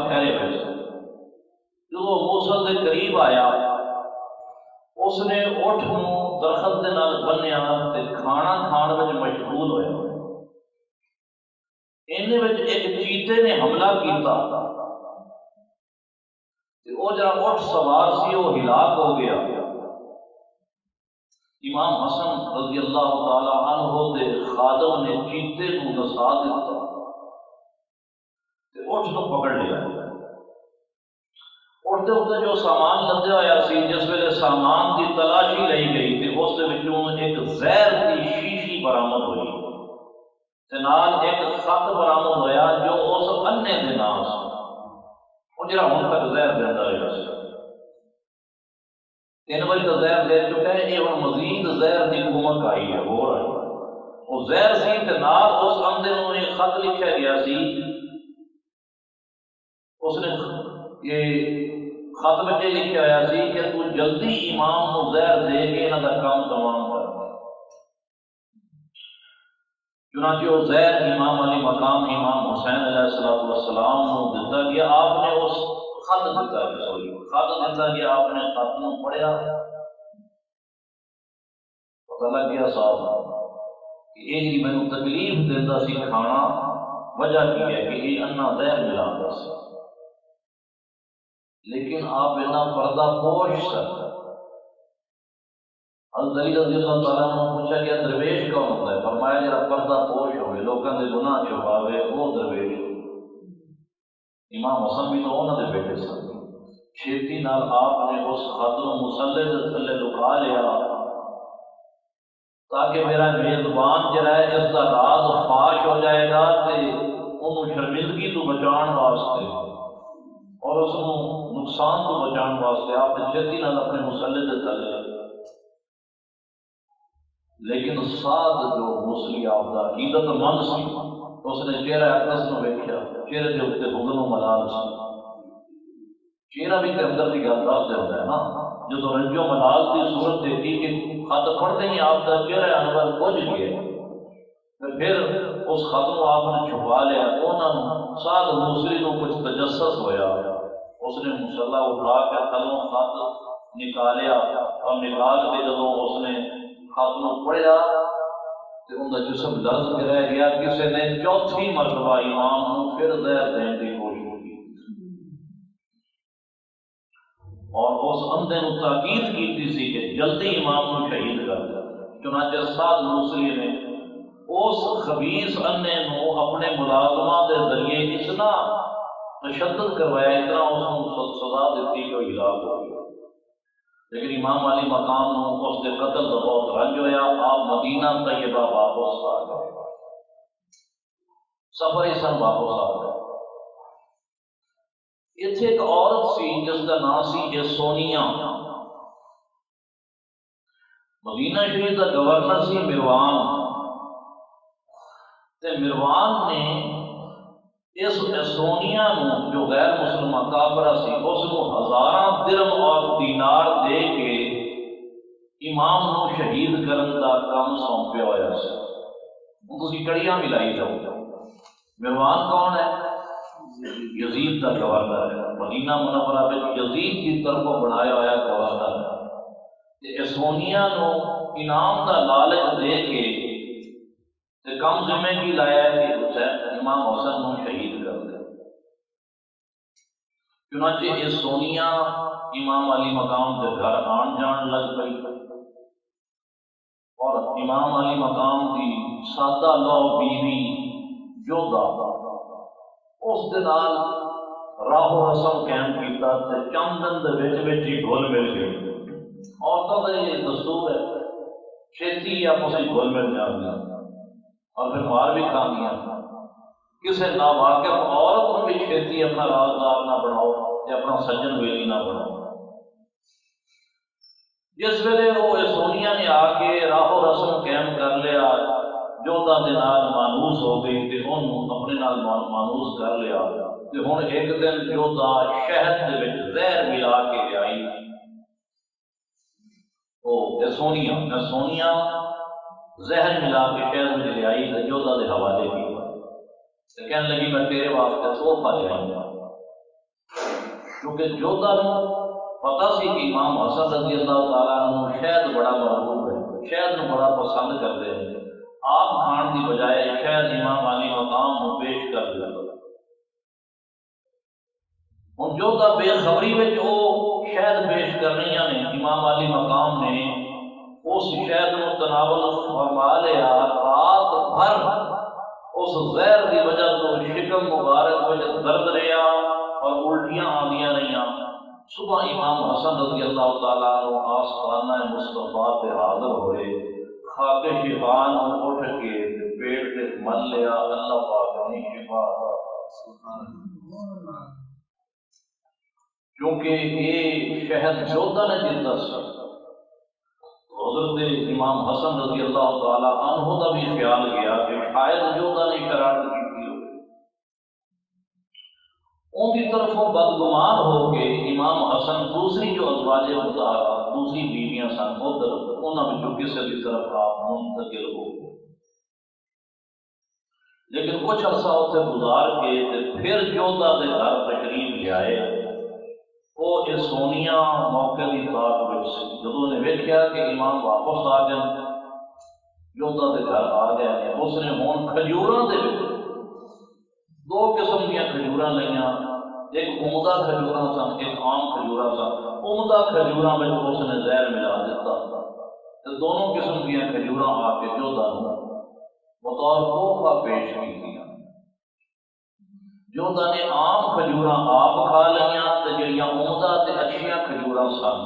ٹھہرے ہوئے سن۔ جب وہ موصل کے قریب آیا، اس نے اٹھ نوں درخت دے نال بنیا تے کھانا کھان وچ مشغول ہویا۔ اینے وچ ایک چیتے نے حملہ کیتا تے او جڑا اٹھ سوار سی وہ ہلاک ہو گیا۔ امام حسن رضی اللہ تعالی عنہ دے خادم نے چیتے کو نسا دیتا تے اٹھ نوں پکڑ لیا۔ اٹھ دے اوتے جو سامان لدیا ہوا سی، جس ویلے سامان کی تلاشی لئی گئی تے اس دے وچوں ایک زہر کی شیشی برآمد ہوئی تے نال ایک خط برآمد ہویا جو اس انے دے نام سی، وہ جڑا ہن تک زہر دیندا رہیا سی۔ 3 باری تو زہر دے چکا ہے، یہ ہن مزید زہر کی کمک آئی ہے، ہو رہا ہے۔ وہ زہر سی تے نال اس اندر نوں ایک خط لکھا گیا سی۔ اس نے یہ خط میں یہ لکھا ہوا سی کہ تو جلدی امام کو زہر دے کے انہاں دا کام تمام کر۔ چنانچہ وہ زہر امام علی مقام امام حسین علیہ السلام کو دیتا گیا۔ آپ نے اس خط دیتا گیا، خط دیتا گیا، آپ نے خط نوں پڑھیا، پتہ لگ گیا صاحب کہ یہ جی مینوں تکلیف دیتا سی کھانا، وجہ کی ہے کہ یہ انا زہر ملاتا سی۔ لیکن آپ اتنا پردہ پوش سن۔ حضرت علی رضی اللہ تعالیٰ عنہ پوچھا کہ درویش کون ہوتا ہے؟ فرمایا جڑا پردہ پوش ہوئے، لوگوں کے گناہ چھپاوے، وہ درویش۔ امام حسن بھی تو انہوں نے بیٹے سن۔ چھیتی نال آپ نے اس خط نوں مصلے دے تھلے لکا لیا تاکہ میرا میزبان جڑا ہے اس کا راز فاش ہو جائے گا تے انہوں شرمندگی تو بچان واسطے اور اس کو نقصان تو بچان واسطے آپ نے چھتی نال اپنے مصلے دے تھلے۔ لیکن ساتھ جو موسلی آپ دا عقیدت مند سی، اس نے چہرہ اقدس نو ویکھیا، چہرے دے اوتے حزن و ملال سی۔ چہرہ بھی تے اندر دی گل دس دیندا ہے نا، جدوں رنج و ملال دی صورت دیکھی کہ خط پڑھتے ہی آپ دا چہرہ انور بجھ گیا، پھر اس خط نو آپ نے چھپا لیا۔ انہاں نوں ساتھ موسلی نو کچھ تجسس ہویا، اس نے مصلا اٹھا کے تھلوں خط نکالیا اور نکال کے جدوں اس نے خط نو پڑھیا تے ان کا جسم لرز کے رہ گیا۔ کسی نے چوتھی مرتبہ امام نو پھر زہر دین کی کوشش کی اور اس اندھے نو تاکید کی سی کہ جلدی امام نو شہید کر دے۔ چنانچہ سعد موسلی نے اس خبیث انے نو اپنے ملازمہ دے ذریعے اتنا تشدد کروایا، اتنا اس کو سزا دیتی کہ وہ ہلاک ہو گیا۔ لیکن امام علی مقام نو اس کے قتل کا بہت رنج ہویا۔ آپ مدینہ طیبہ واپس آ گئے، سفر ہی سن واپس آ گئے۔ اتنے ایک عورت سی جس کا نام سی یسونیا، مدینہ شریف کا گورنر سی مروان، تے مروان نے اس یسونیا نو جو غیر مسلمہ کافرہ سی، اس کو 1000 درم اور دینار دے کے امام نو شہید کرن کا کام سونپیا ہوا سی۔ تسی کڑیاں ملائی جاؤ، مروان کون ہے؟ یزید کا گورنر ہے، مدینہ منورہ میں یزید کی طرف بنایا ہوا گورنر ہے۔ یسونیا نو انعام کا لالچ دے کے تے کم ذمہ کی لایا ہے کہ حسین امام حسن نو شہید کر دے۔ چنانچہ یسونیا امام علی مقام کے گھر آن جان لگ پئی اور امام علی مقام کی سادہ لو بیوی جودا اس دے نال راہ و رسم قائم کیتا تے چند دن دے وچ وچ ہی گل مل گئی۔ عورتوں کا یہ دستور ہے، چھیتی آپس میں گل مل جاندیاں اور پھر مار بھی کھاندیاں۔ کسی ناواقف عورت کو بھی چھیتی اپنا رازدار نہ بناؤ یا اپنا سجن ویلی نہ بناؤ۔ جس ویلے وہ یسونیا نے آ کے راہ و رسم قائم کر لیا، جودا دے نال مانوس ہو گئی تے انہوں اپنے نال مانوس کر لیا تے ہن ایک دن جودا شہد دے وچ زہر ملا کے آئی۔ او یسونیا زہر ملا کے شہد میں لے آئی تے جودا دے حوالے کی تے کہنے لگی میں تیرے واسطے تحفہ لے آئی ہوں۔ کیونکہ جودا نو پتا سی کہ امام حسن رضی اللہ تعالیٰ عنہ شہد بڑا محبوب ہے، شہد نو بڑا پسند کرتے ہیں، آپ کھان کی بجائے شہد امام علی مقام کو پیش کر دیا۔ ہوں جودا بے خبری میں وہ شہد پیش کر رہی نے، امام علی مقام نے اس شہد کو تناول فرما لیا، رات بھر اس زہر کی وجہ تو شکم مبارک وجہ درد رہا اور الٹیاں آدیاں رہیاں۔ صبح امام حسن رضی اللہ تعالیٰ عنہ آستانہ مصطفیٰ پہ حاضر ہوئے، خاک شفان اٹھ کے پیٹ سے مل لیا، اللہ پاک نے شفا کیونکہ یہ شہد جودا نے دیتا سی۔ حضرت امام حسن رضی اللہ تعالیٰ عنہ کا بھی خیال گیا کہ شاید جودا نے شرارت کی ہو، ان کی طرفوں بدگمان ہو کے امام حسن دوسری جو ازواج مطہرہ دوسری بیویاں سن ادھر انہوں نے کسی بھی طرف آپ منتقل ہو گئے، لیکن کچھ عرصہ اتنے گزار کے پھر جودا کے گھر تشریف لے آئے۔ وہ اس سونیا موقع کی طاق جدوں نے ویکھیا کہ امام واپس آ گئے، جودا کے گھر آ گئے، اس نے ہوں کھجوراں دے دو قسم دیا کھجوراں لئیاں، ایک عمدہ کھجوراں سن، ایک عام کھجوراں سن۔ عمدہ کھجوراں میں اس نے زہر ملا دیتا، تو دونوں قسم دیا کھجوراں آ کے جودا بطور تحفہ پیش کی دیا۔ جودا نے عام کھجوراں آپ کھا لئیاں، تے جڑیاں عمدہ تے اچھیاں کھجوراں سن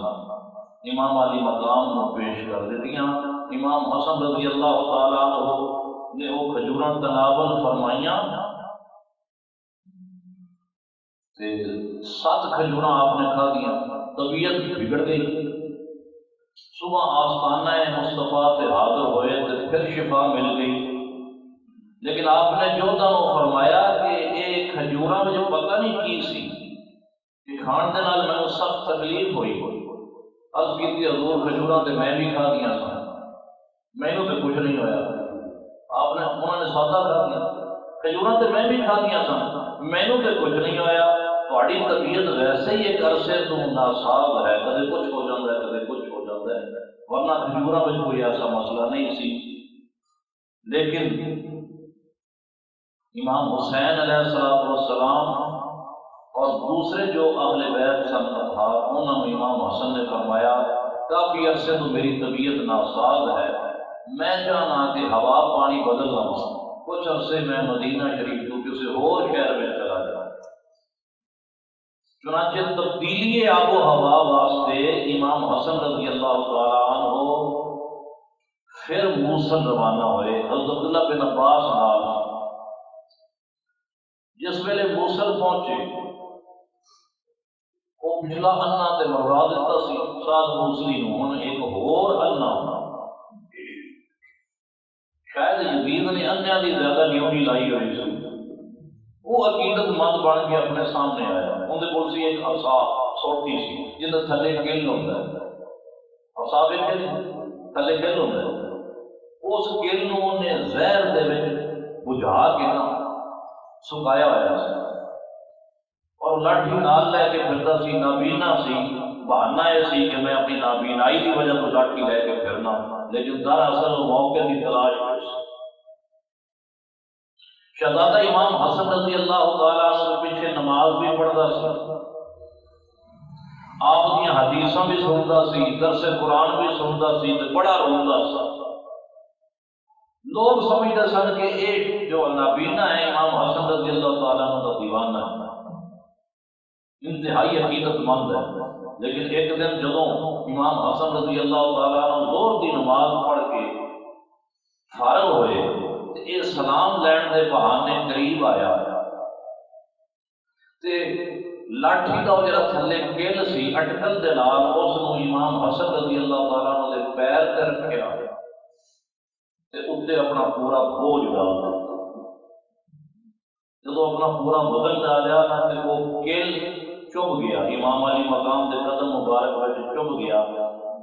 امام علی مقام کو پیش کر دیتیاں۔ امام حسن رضی اللہ تعالیٰ عنہ نے وہ کھجوراں تناول فرمائیاں، تے 7 کھجوراں آپ نے کھا دیا، طبیعت بگڑ گئی۔ صبح آستانہ مصطفیٰ پہ حاضر ہوئے تو پھر شفا مل گئی، لیکن آپ نے جودا کو فرمایا کہ یہ کھجوراں میں جو پتہ نہیں کی سی کہ کھان دے نال میں سخت تکلیف ہوئی۔ عرض کی حضور کھجوراں تے میں بھی کھا دیا سن، مینوں تے کچھ نہیں ہویا۔ آپ نے انہوں نے سادہ کھا دیا، کھجوراں تے میں بھی کھا دیا سن، مینوں تے کچھ نہیں ہویا۔ تہاڈی طبیعت ویسے ہی ایک عرصے تو ناساز ہے، کدے کچھ ہو جاتا ہے کدے کچھ ہو جاتا ہے، ورنہ کھجوراں میں کوئی ایسا مسئلہ نہیں سی۔ لیکن امام حسین علیہ السلام اور دوسرے جو اہل بیت سن اطہار، انہوں نے امام حسن نے فرمایا کافی عرصے تو میری طبیعت ناساز ہے، میں چاہنا کہ ہوا پانی بدل لوں، کچھ عرصے میں مدینہ شریف کو کسی اور شہر میں چلا جاؤں۔ چنانچہ تبدیلی آب و ہوا واسطے امام حسن رضی اللہ تعالیٰ عنہ پھر موصل روانہ ہوئے حضرت عبداللہ بن عباس نال۔ جس ویلے موصل پہنچے وہ پچھلا انا تے مروا دیتا سی استاد موصلی نو، ہن ایک ہور انا، شاید یزید نے انیا دی زیادہ نیوی لائی ہوئی سی، وہ عقیدت مند بن کے اپنے سامنے آیا۔ اندر کول سی ایک عصا چھوٹی سی جہاں تھلے کل ہوندا ہے، عصا ویکھے تھلے کل ہوندا ہے، اس کل نو نے زہر دے وچ بجھا کے نا سکایا ہوا سی اور لاٹھی نال لے کے پھردا سی، نابینا سی، بہانہ یہ سی کہ میں اپنی نابینائی کی وجہ تو لاٹھی لے کے پھرنا، لیکن دراصل موقع کی تلاش میں سی۔ شہزادہ امام حسن رضی اللہ تعالیٰ عنہ پیچھے نماز بھی پڑھتا سی، آپ کی حدیثاں بھی سنتا سی، درس قرآن بھی سنتا سی، بڑا روندا سا۔ لوگ سمجھتے سن کہ ایک جو نابینا ہے امام حسن رضی اللہ تعالیٰ عنہ کا دیوانہ ہے، انتہائی عقیدت مند ہے۔ لیکن ایک دن جدوں امام حسن رضی اللہ تعالیٰ عنہ ظہر کی نماز پڑھ کے فارغ ہوئے، یہ سلام لین دے بہانے قریب آیا تے لاٹھی کا جڑا تھلے کل سی اٹکل دے نال اس نو امام حسن رضی اللہ تعالیٰ عنہ دے پیر تے رکھیا تے اتنے اپنا پورا بوجھ ڈال دیا۔ جدو اپنا پورا وزن ڈالیا تے وہ کل چب گیا، امام علی مقام دے قدم مبارک وچ چب گیا،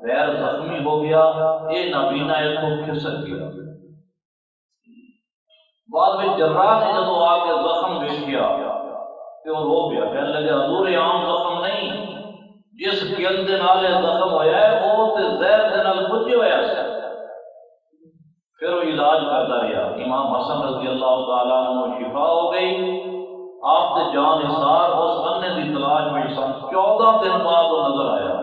پیر زخمی ہو گیا، یہ نابینا اتوں کھسک گیا۔ بعد میں جراح نے جدو آ کے زخم ویکھیا کہ وہ رو گیا، کہنے لگے حضور یہ عام زخم نہیں، جس گل دے نال زخم ہویا ہے وہ تے زہر دے نال بجے ہویا سی۔ پھر وہ علاج کرتا رہا، امام حسن رضی اللہ تعالیٰ عنہ شفا ہو گئی، آپ تے جان نثار اس انے دی تلاش میں سن، 14 دن بعد وہ نظر آیا۔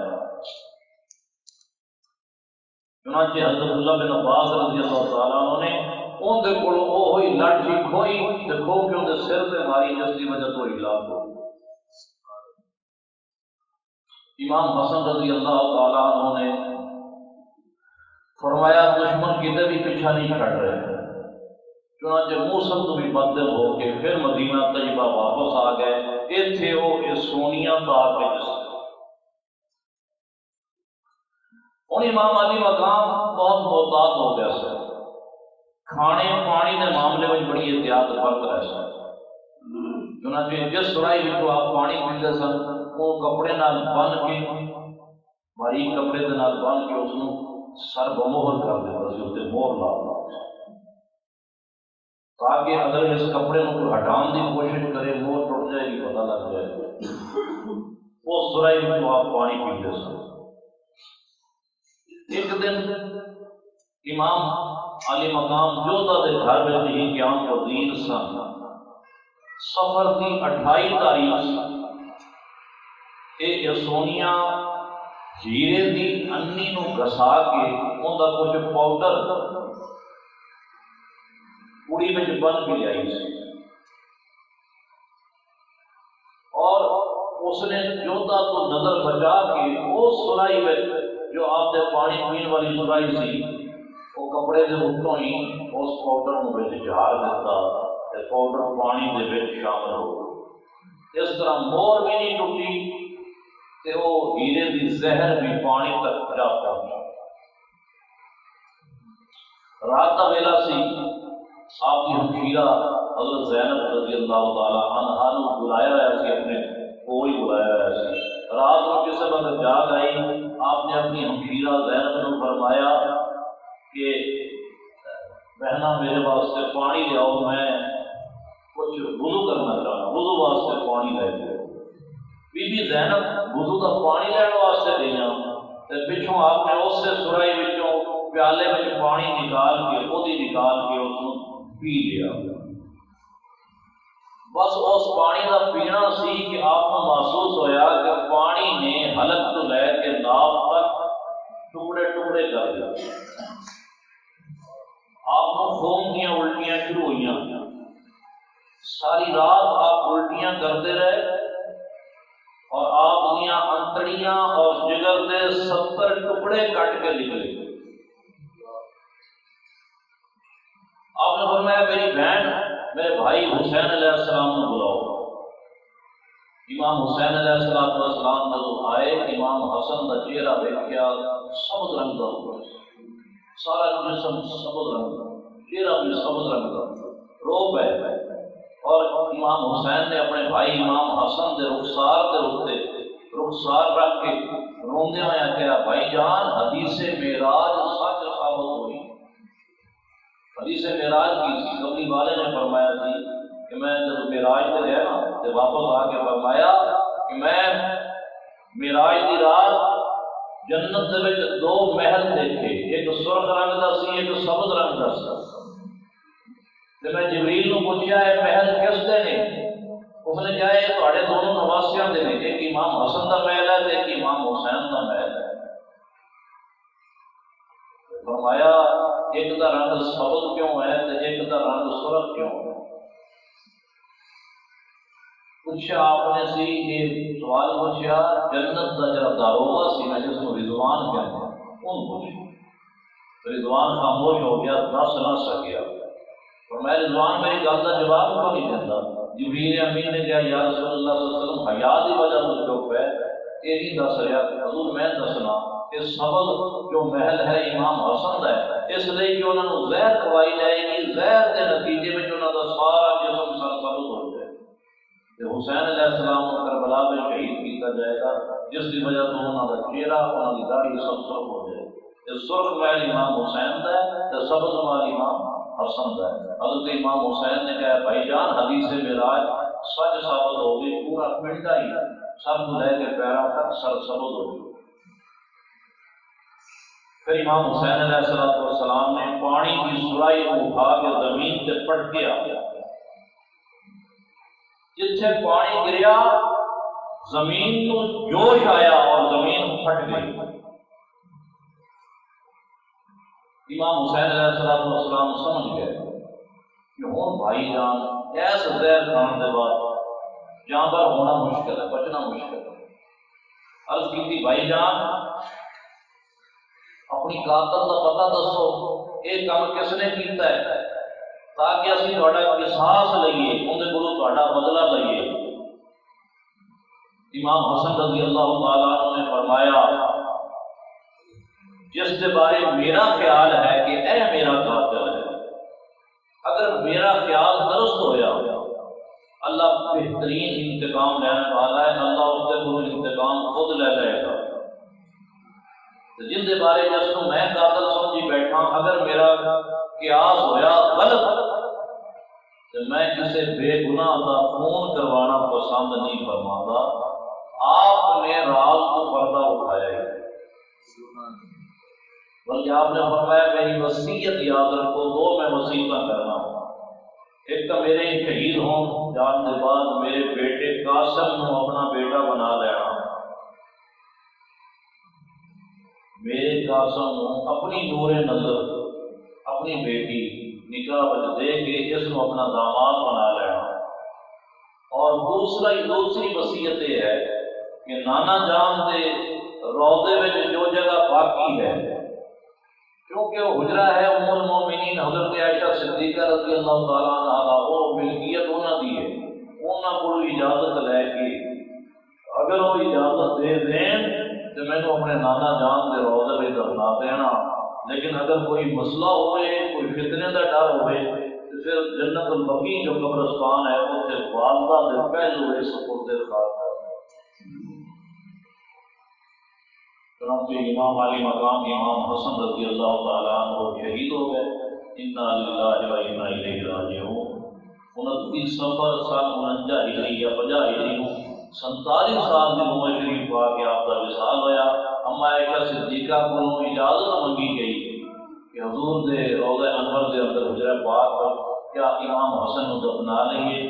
چنانچہ حضرت اللہ بن عباس رضی اللہ تعالیٰ عنہ نے ان دے کولوں وہی لاٹھی کھوئی تے کھو کے ان دے سر تے ماری، جس کی وجہ تو علاج ہو گئی۔ امام حسن رضی اللہ تعالیٰ عنہ نے فرمایا دشمن کتے بھی پیچھا نہیں چھڑ رہے، چنانچہ موسم تو بھی بدل ہو کے پھر مدینہ طیبہ واپس آ گئے۔ ایتھے وہ سونیا پاک وچ ہن امام علی مقام بہت محتاط ہو گیا سر، کھانے پانی کے معاملے میں بڑی احتیاط برت رہے سن۔ چنانچہ جس سرائی میں آپ پانی پیتے سن وہ کپڑے نال بن کے، باریک کپڑے کے نال بن کے اس کو سر بموہر کر دیتا سی، اسے مور لا دیتا تاکہ اگر اس کپڑے کو ہٹان کی کوشش کرے مور ٹوٹ جائے گی، پتہ لگ جائے گا۔ وہ سرائی میں آپ پانی پیتے سن۔ ایک دن امام علی مقام جوتا دے گھر میں ہی قیام وزیر سن، سفر کی 28 تاریخ سن۔ یہ سونیا ہیرے دی انی نو گسا کے ان دا کچھ پاؤڈر کڑی میں بن کے آئی سی، اور اس نے جوتا تو نظر بچا کے اس سرائی میں جو آپ نے پانی پین والی سرائی سی وہ کپڑے کے اتوں ہی اس پاؤڈر کو جھاڑ دیتا، پاؤڈر پانی دے وچ شامل ہو گیا۔ اس طرح مور بھی نہیں ٹوٹی تے وہ ہیرے دی زہر بھی پانی تک جا پہنچا۔ رات کا ویلا سی، آپ کی ہمشیرہ حضرت زینب رضی اللہ تعالیٰ عنہا نے بلایا ہوا سی، اپنے کوئی بلایا ہوا سی۔ رات کو کسی وقت جاگ آئی، آپ نے اپنی ہمشیرہ زینب نے فرمایا کہ بہنا میرے واسطے پانی لے آؤ، میں کچھ وضو کرنا چاہتا، وضو واسطے پانی لے دو۔ بی بی زینب وضو کا پانی لینے واسطے گئیاں تے پچھوں آپ نے اس سے سرائی وچوں پیالے میں پانی نکال کے نکال کے اس کو پی لیا۔ بس اس پانی کا پینا سی کہ آپ کو محسوس ہویا کہ پانی نے حلق تو لے کے ناف تک ٹکڑے ٹکڑے کر دیا۔ آپ کو خون دیا الٹیاں شروع ہوئیاں، ساری رات آپ الٹیاں کرتے رہے اور آپ دیا انتڑیاں اور جگر دے 70 ٹکڑے کٹ کے نکلے۔ آپ نے فرمایا میری بہن میرے بھائی حسین علیہ السلام کو بلاؤ۔ امام حسین علیہ السلام جب آئے، امام حسن کا چہرہ دیکھا سبز رنگ کا ہوا، سارا جسم سبز رنگ کا، چہرہ بھی سبز رنگ کا، رو پے۔ اور امام حسین نے اپنے بھائی امام حسن کے رخسار رکھ کے روندے ہوئے کہا بھائی جان حدیث معراج سچ ثابت ہوئی۔ حدیث معراج کی قبلی والے نے فرمایا تھی کہ میں جب معراج سے گیا نا تو واپس آ کے فرمایا کہ میں معراج کی رات جنت دے وچ 2 محل دیکھے، ایک سرخ رنگ کا سی، ایک سبز رنگ کا سی۔ تو میں جبریل کو پوچھا ہے محل کس دے نے؟ اس نے کہا یہ تھوڑے دونوں نواسیاں دے نے، ایک امام حسن کا محل ہے تو ایک امام حسین کا محل ہے۔ فرمایا ایک کا رنگ سبز کیوں ہے تو ایک کا رنگ سرخ کیوں ہے؟ پوچھا آپ نے سی یہ سوال پوچھا جنت کا جڑا داروغہ سی میں جس کو رضوان کہتے ہیں ان پوچھا، رضوان خاموش ہو گیا، دس نہ سکیا۔ اور میں رضوان میری گل کا جواب کو نہیں دیتا۔ جبریل امین نے کہا یا رسول اللہ صلی اللہ علیہ وسلم حیا کی وجہ سے چپ ہے، یہ نہیں دس رہا حضور میں دسنا کہ سبز جو محل ہے امام حسن کا ہے، اس لیے کہ انہوں نے زہر کھوائی جائے گی، زہر کے نتیجے میں انہوں کا سارا جسم سرسبز ہو جائے گا۔ حسین علیہ السلام کو کربلا میں شہید کیا جائے گا، جس کی وجہ سے انہوں کا چہرہ انہوں کی داڑھی سب سرخ ہو جائے گی۔ سرخ محل امام حسین کا ہے تو سبز محل امام حسن کا ہے۔ حضرت امام حسین نے کہا بھائی جان حدیث معراج سچ ثابت ہو گئی، پورا پنڈا ہی سر تو لے کے پیروں تک سر سبز ہو گئی۔ پھر امام حسین علیہ السلام نے پانی کی سرائی کو اٹھا کے زمین سے پٹکیا، جس سے پانی گریا زمین کو جوش آیا اور زمین پھٹ گئی۔ امام حسین علیہ السلام سمجھ گئے کہ ہوں بھائی جان ایس زہر کھان کے بعد جانور ہونا مشکل ہے، بچنا مشکل ہے۔ عرض کی تھی بھائی جان اپنی قاتل کا پتہ دسو، یہ کام کس نے کیتا ہے تاکہ اسی تہاڈا قصاص لئیے، اندر کولوں تہاڈا بدلہ لئیے۔ امام حسن رضی اللہ تعالیٰ عنہ نے فرمایا جس کے بارے میرا خیال ہے کہ اے میرا قاتل ہے، اگر میرا خیال درست ہویا اللہ بہترین انتقام لینے والا ہے، اللہ اس کے کوئی انتقام خود لے لے گا۔ جن کے بارے جس کو میں قاتل سمجھی بیٹھا، اگر میرا قیاس ہویا غلط تو میں کسی بے گناہ کا خون کروانا پسند نہیں فرماتا۔ آپ نے راز کو پردہ اٹھایا ہے، بلکہ آپ نے فرمایا میری وصیت یاد رکھو، دو میں وصیتاں کرنا ہوں، ایک تو میرے شہید ہوں جان کے بعد میرے بیٹے قاسم کو اپنا بیٹا بنا لینا، میرے قاسم کو اپنی نور نظر اپنی بیٹی نکاح دے کے اس کو اپنا داماد بنا لینا، اور دوسری وصیت یہ ہے کہ نانا جان دے روضے میں جو جگہ باقی ہے، کیونکہ وہ حجرہ ہے ام المومنین حضرت عائشہ صدیقہ رضی اللہ تعالیٰ عنہ، وہ ملکیت انہوں دی ہے، انہوں کو اجازت لے کے اگر وہ اجازت دے دیں تو میں نے اپنے نانا جان دے روضے میں دفنا دینا، لیکن اگر کوئی مسئلہ ہوئے، کوئی فتنے کا ڈر ہوئے تو پھر جنت البقیع جو قبرستان ہے اسے والدہ دے پہلے ہوئے سپرد خاک ہے۔ چنانچہ امام علی مقام امام حسن رضی اللہ تعالیٰ عنہ شہید ہو گئے، انا للہ و انا الیہ راجعون۔ 29 صفر سال 49 ہجری یا 50 ہجری کو 47 سال کی عمر شریف پا کے آپ کا وصال ہوا۔ اما عائشہ صدیقہ کو اجازت منگی گئی کہ حضور دے روضہ انور دے اندر حجرہ پاک کیا امام حسن کو دفنا لئیے۔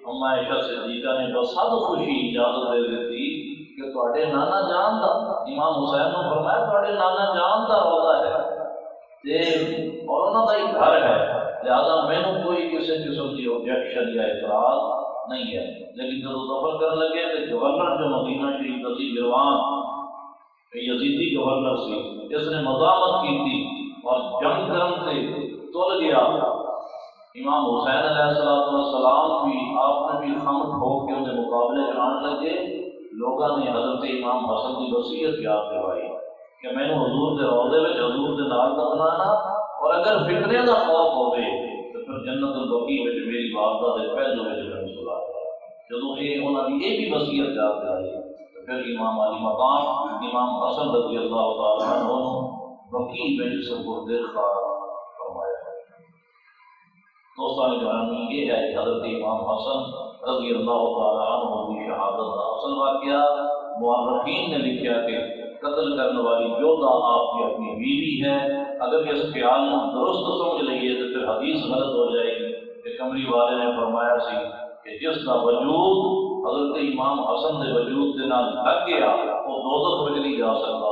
اما عائشہ صدیقہ نے بصد خوشی اجازت دے دیتی کہ تواڈے نانا جان دا، امام حسین نے فرمایا تواڈے نانا جان دا روضہ ہے اور انہوں کا ہی گھر ہے، لہذا مینوں کوئی کسی قسم کی اوبجیکشن یا اعتراض نہیں ہے۔ لیکن جب دفن کرنے لگے تو گورنر جو مدینہ شریف نصیب مروان یزیدی گورنر سی، اس نے مزاحمت کی تھی اور جنگ کرن سے تل گیا۔ امام حسین علیہ السلام بھی آپ نے بھی خم ٹھوک کے ان کے مقابلے جان لگے۔ لوگوں نے حضرت امام حسن کی وصیت یاد کروائی کہ میں نے حضور کے روضے میں حضور کے نال دفنانا، اور اگر فتنے کا خوف ہوئے تو پھر جنت البقیع میں میری والدہ کے پہلو میں جنت سلا گیا۔ جب یہ انہوں نے یہ بھی وصیت یاد کرائی تو پھر امام علی مقام امام حسن رضی اللہ تعالیٰ عنہ بقیع میں سپرد خاک فرمایا۔ دوستان گرامی، یہ ہے کہ حضرت امام حسن رضی اللہ تعالیٰ عنہ کی شہادت کا اصل واقعہ مورخین نے لکھا کہ قتل کرنے والی جودا آپ کی اپنی بیوی ہے۔ اگر اس خیال میں درست سمجھ لئیے تو پھر حدیث غلط ہو جائے گی کہ کمری والے نے فرمایا سی کہ جس کا وجود حضرت امام حسن کے وجود کے نال لگ گیا وہ دوزخ میں نہیں جا سکتا۔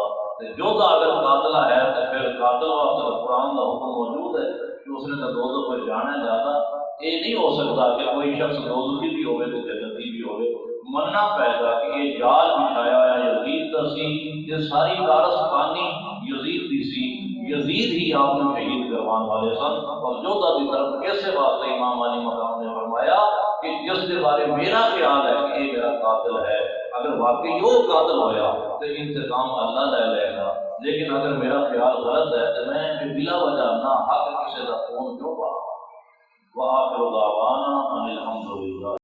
جودا اگر قاتلہ ہے تو پھر قاتل واسطے قرآن کا حکم موجود ہے کہ اس نے تو دوزخ میں جانا ہے زیادہ۔ یہ نہیں ہو سکتا کہ کوئی شخص دوزخی بھی ہوئے تو جنتی بھی ہوئے۔ مننا پیدا کہ یہ جال بچھایا ہوا یزید کا سی، یہ ساری کارستانی یزید دی سی، یزید ہی آپ کو شہید کروان والے سن۔ اور جودا کی طرف کیسے واسطے امام علی مقام نے فرمایا کہ جس کے بارے میرا خیال ہے کہ یہ میرا قاتل ہے، اگر واقعی وہ قاتل ہویا تو انتقام اللہ لے لے گا، لیکن اگر میرا خیال غلط ہے تو میں بلا وجہ نہ حق کسی کا خون کیوں پا۔ وآخر دعوانا ان الحمد للہ۔